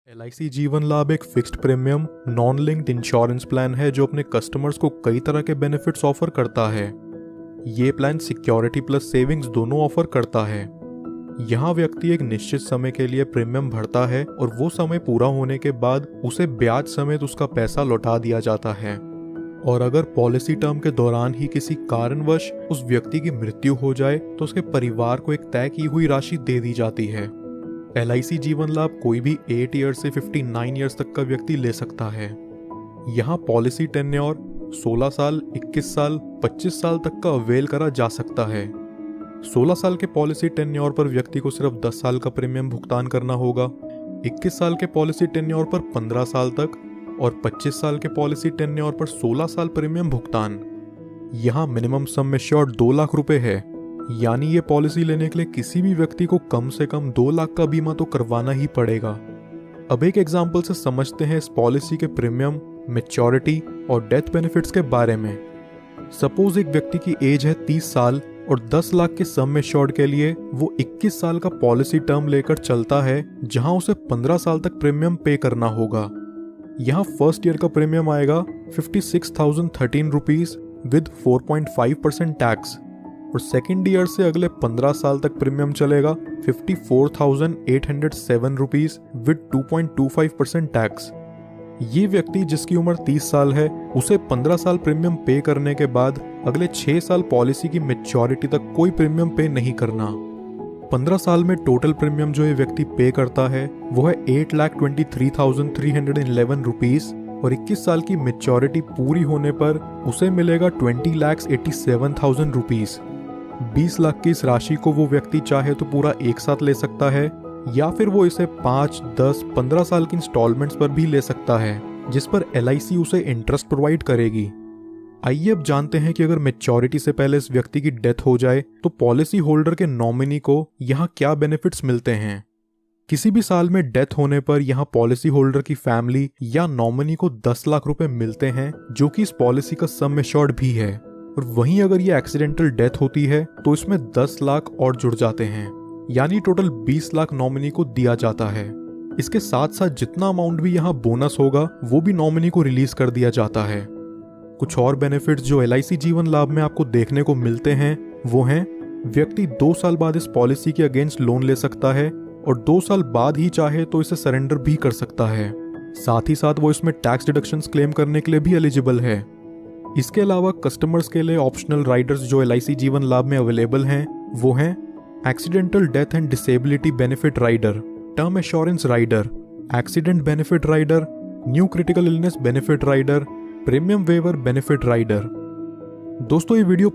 LIC जीवन लाभ एक fixed premium non linked insurance plan है जो अपने कस्टमर्स को कई तरह के बेनिफिट्स ऑफर करता है। ये प्लान सिक्योरिटी प्लस सेविंग्स दोनों ऑफर करता है। यहाँ व्यक्ति एक निश्चित समय के लिए प्रीमियम भरता है और वो समय पूरा होने के बाद उसे ब्याज समेत उसका पैसा लौटा दिया जाता है। और अगर पॉलिसी टर्म के दौरान ही किसी कारणवश उस व्यक्ति की मृत्यु हो जाए तो उसके परिवार को एक तय की हुई राशि दे दी जाती है। LIC जीवन लाभ कोई भी 8 ईयर से 59 ईयर्स तक का व्यक्ति ले सकता है। यहाँ पॉलिसी टेन्योर 16 साल, 21 साल, 25 साल तक का अवेल करा जा सकता है। 16 साल के पॉलिसी टेन्योर पर व्यक्ति को सिर्फ 10 साल का प्रीमियम भुगतान करना होगा। 21 साल के पॉलिसी टेन्योर पर 15 साल तक और 25 साल के पॉलिसी टेन्योर पर 16 साल प्रीमियम भुगतान। यहाँ मिनिमम सम एश्योर्ड 2 लाख रुपए है, यानी ये पॉलिसी लेने के लिए किसी भी व्यक्ति को कम से कम 2 लाख का बीमा तो करवाना ही पड़ेगा। अब एक एग्जाम्पल से समझते हैं इस पॉलिसी के प्रीमियम, मैच्योरिटी और डेथ बेनिफिट्स के बारे में। सपोज एक व्यक्ति की एज है 30 साल और 10 लाख के सम एश्योर्ड के लिए वो 21 साल का पॉलिसी टर्म लेकर चलता है, जहां उसे 15 साल तक प्रीमियम पे करना होगा। यहाँ फर्स्ट ईयर का प्रीमियम आएगा 56,013 रुपीज विद 4.5% टैक्स और सेकेंड ईयर से अगले 15 साल तक प्रीमियम चलेगा 54,807 रुपीज विद 2.25% टैक्स। ये व्यक्ति जिसकी उम्र 30 साल है उसे 15 साल प्रीमियम पे करने के बाद अगले 6 साल पॉलिसी की मैच्योरिटी तक कोई प्रीमियम पे नहीं करना। 15 साल में टोटल प्रीमियम जो ये व्यक्ति पे करता है वो है 8,23,311 रुपीज और 21 साल की मैच्योरिटी पूरी होने पर उसे मिलेगा 20,87,000 रुपीज। 20 लाख की इस राशि को वो व्यक्ति चाहे तो पूरा एक साथ ले सकता है या फिर वो इसे 5, 10, 15 साल की इंस्टॉलमेंट्स पर भी ले सकता है, जिस पर LIC उसे इंटरेस्ट प्रोवाइड करेगी। आइए अब जानते हैं कि अगर मैच्योरिटी से पहले इस व्यक्ति की डेथ हो जाए तो पॉलिसी होल्डर के नॉमिनी को यहाँ क्या बेनिफिट्स मिलते हैं। किसी भी साल में डेथ होने पर यहाँ पॉलिसी होल्डर की फैमिली या नॉमिनी को 10 लाख रुपए मिलते हैं, जो कि इस पॉलिसी का सम एश्योर्ड भी है। और वहीं अगर ये एक्सीडेंटल डेथ होती है तो इसमें 10 लाख और जुड़ जाते हैं, यानी टोटल 20 लाख नॉमिनी को दिया जाता है। इसके साथ साथ जितना अमाउंट भी यहाँ बोनस होगा वो भी नॉमिनी को रिलीज कर दिया जाता है। कुछ और बेनिफिट्स जो LIC जीवन लाभ में आपको देखने को मिलते हैं वो हैं, व्यक्ति 2 साल बाद इस पॉलिसी के अगेंस्ट लोन ले सकता है और 2 साल बाद ही चाहे तो इसे सरेंडर भी कर सकता है। साथ ही साथ वो इसमें टैक्स डिडक्शंस क्लेम करने के लिए भी एलिजिबल है। इसके अलावा कस्टमर्स के लिए ऑप्शनल राइडर्स जो LIC जीवन लाभ में अवेलेबल हैं वो हैं accidental death and disability benefit rider, term assurance rider, accident benefit rider, new critical illness benefit rider, premium waiver benefit rider. दोस्तों ये वीडियो